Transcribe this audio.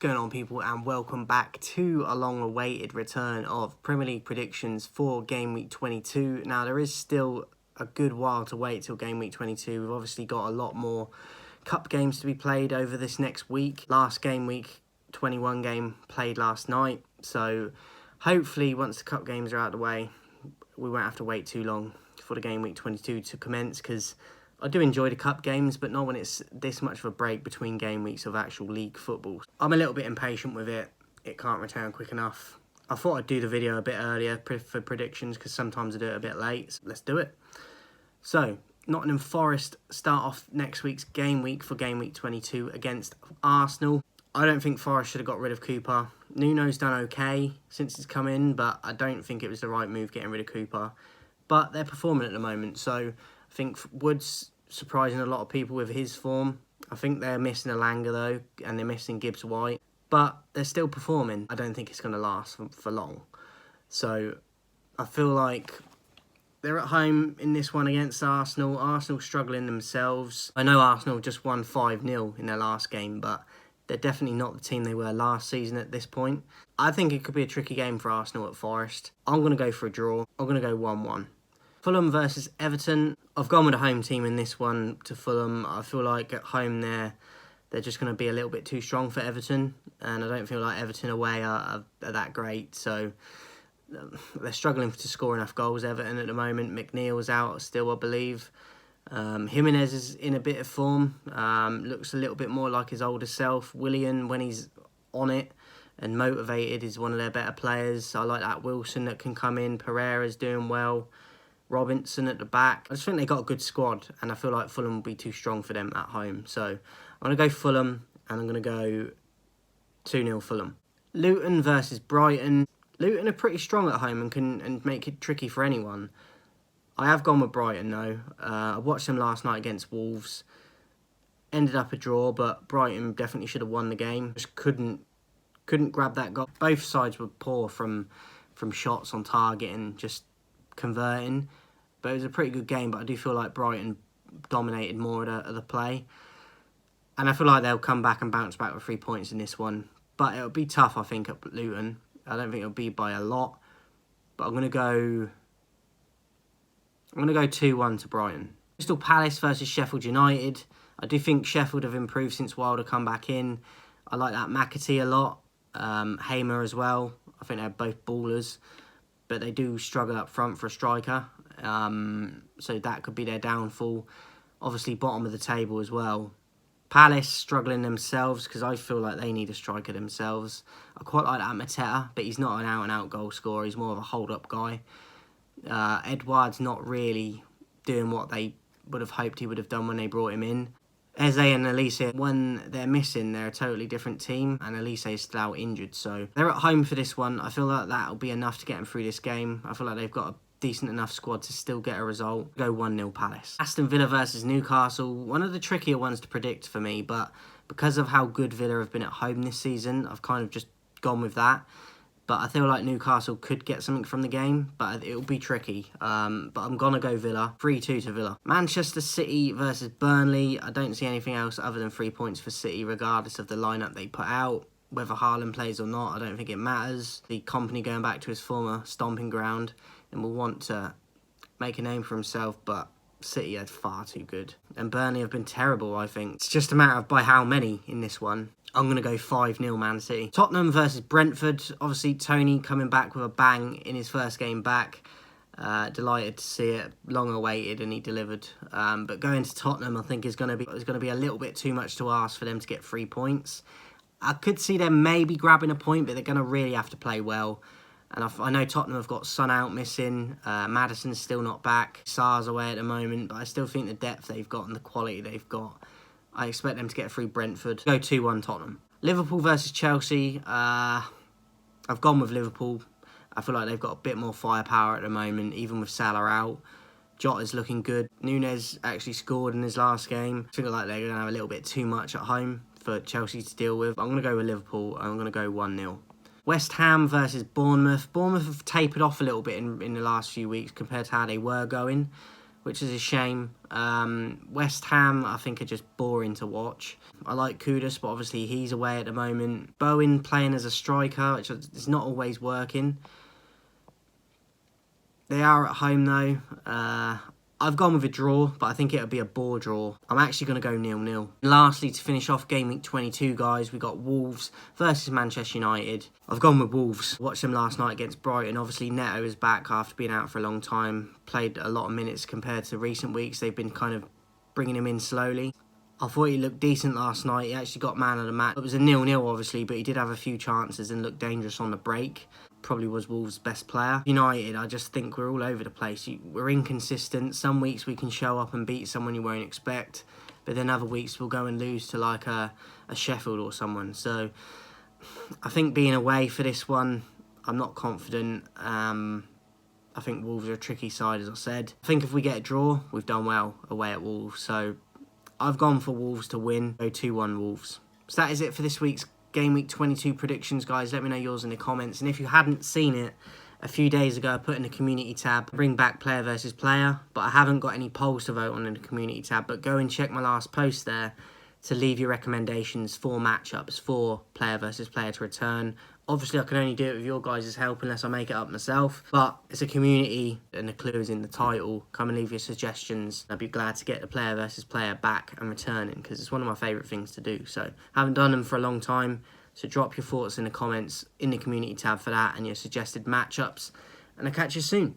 Going on, people, and welcome back to a long-awaited return of Premier League predictions for Game Week 22. Now, there is still a good while to wait till Game Week 22. We've obviously got a lot more cup games to be played over this next week. Last Game Week 21 game played last night, so hopefully once the cup games are out of the way, we won't have to wait too long for the Game Week 22 to commence, because I do enjoy the cup games, but not when it's this much of a break between game weeks of actual league football. I'm a little bit impatient with it. It can't return quick enough. I thought I'd do the video a bit earlier for predictions, because sometimes I do it a bit late. So let's do it. So, Nottingham Forest start off next week's game week for Game Week 22 against Arsenal. I don't think Forest should have got rid of Cooper. Nuno's done okay since he's come in, but I don't think it was the right move getting rid of Cooper. But they're performing at the moment, so I think Wood's surprising a lot of people with his form. I think they're missing Alanga though, and they're missing Gibbs-White, but they're still performing. I don't think it's going to last for long. So I feel like they're at home in this one against Arsenal. Arsenal struggling themselves. I know Arsenal just won 5-0 in their last game, but they're definitely not the team they were last season at this point. I think it could be a tricky game for Arsenal at Forest. I'm going to go for a draw. I'm going to go 1-1. Fulham versus Everton. I've gone with a home team in this one to Fulham. I feel like at home they're just going to be a little bit too strong for Everton, and I don't feel like Everton away are that great. So they're struggling to score enough goals, Everton, at the moment. McNeil's out still, I believe. Jimenez is in a bit of form. Looks a little bit more like his older self. Willian, when he's on it and motivated, is one of their better players. I like that Wilson that can come in. Pereira's doing well. Robinson at the back. I just think they got a good squad, and I feel like Fulham will be too strong for them at home. So I'm going to go Fulham, and I'm going to go 2-0 Fulham. Luton versus Brighton. Luton are pretty strong at home and can make it tricky for anyone. I have gone with Brighton though. I watched them last night against Wolves. Ended up a draw, but Brighton definitely should have won the game. Just couldn't grab that goal. Both sides were poor from shots on target and just converting. But it was a pretty good game, but I do feel like Brighton dominated more of the play. And I feel like they'll come back and bounce back with 3 points in this one. But it'll be tough, I think, at Luton. I don't think it'll be by a lot. But I'm going to go 2-1 to Brighton. Crystal Palace versus Sheffield United. I do think Sheffield have improved since Wilder come back in. I like that McAtee a lot. Hamer as well. I think they're both ballers. But they do struggle up front for a striker. So that could be their downfall. Obviously, bottom of the table as well. Palace struggling themselves, because I feel like they need a striker themselves. I quite like that Mateta, but he's not an out-and-out goal scorer. He's more of a hold-up guy. Edouard's not really doing what they would have hoped he would have done when they brought him in. Eze and Elise, when they're missing, they're a totally different team, and Elise is still out injured, so they're at home for this one. I feel like that'll be enough to get them through this game. I feel like they've got a decent enough squad to still get a result. Go 1-0 Palace. Aston Villa versus Newcastle, one of the trickier ones to predict for me, but because of how good Villa have been at home this season, I've kind of just gone with that. But I feel like Newcastle could get something from the game, but it'll be tricky. But I'm going to go Villa. 3-2 to Villa. Manchester City versus Burnley. I don't see anything else other than 3 points for City, regardless of the lineup they put out. Whether Haaland plays or not, I don't think it matters. The company going back to his former stomping ground and will want to make a name for himself, but City are far too good. And Burnley have been terrible, I think. It's just a matter of by how many in this one. I'm going to go 5-0 Man City. Tottenham versus Brentford. Obviously, Tony coming back with a bang in his first game back. Delighted to see it. Long awaited, and he delivered. But going to Tottenham, I think is going to be a little bit too much to ask for them to get 3 points. I could see them maybe grabbing a point, but they're going to really have to play well. And I know Tottenham have got Son out missing. Maddison's still not back. Sarr's away at the moment, but I still think the depth they've got and the quality they've got, I expect them to get through Brentford. Go 2-1 Tottenham. Liverpool versus Chelsea. I've gone with Liverpool. I feel like they've got a bit more firepower at the moment, even with Salah out. Jota's looking good. Nunez actually scored in his last game. I feel like they're going to have a little bit too much at home for Chelsea to deal with. I'm going to go with Liverpool. I'm going to go 1-0. West Ham versus Bournemouth. Bournemouth have tapered off a little bit in the last few weeks compared to how they were going. which is a shame. West Ham, I think, are just boring to watch. I like Kudus, but obviously he's away at the moment. Bowen playing as a striker, which is not always working. They are at home, though. I've gone with a draw, but I think it'll be a bore draw. I'm actually going to go 0-0. Lastly, to finish off Game Week 22, guys, we got Wolves versus Manchester United. I've gone with Wolves. Watched them last night against Brighton. Obviously, Neto is back after being out for a long time. Played a lot of minutes compared to recent weeks. They've been kind of bringing him in slowly. I thought he looked decent last night. He actually got man of the match. It was a 0-0, obviously, but he did have a few chances and looked dangerous on the break. Probably was Wolves' best player. United, I just think we're all over the place. We're inconsistent. Some weeks we can show up and beat someone you won't expect, but then other weeks we'll go and lose to like a Sheffield or someone. So I think being away for this one, I'm not confident. I think Wolves are a tricky side, as I said. I think if we get a draw, we've done well away at Wolves. So I've gone for Wolves to win. Go 2-1 Wolves. So that is it for this week's Game Week 22 predictions, guys. Let me know yours in the comments. And if you hadn't seen it, a few days ago I put in the community tab, bring back player versus player, but I haven't got any polls to vote on in the community tab. But go and check my last post there to leave your recommendations for matchups for player versus player to return. Obviously, I can only do it with your guys' help unless I make it up myself. But it's a community and the clue is in the title. Come and leave your suggestions. I'd be glad to get the player versus player back and returning because it's one of my favourite things to do. So I haven't done them for a long time. So drop your thoughts in the comments in the community tab for that and your suggested matchups. And I'll catch you soon.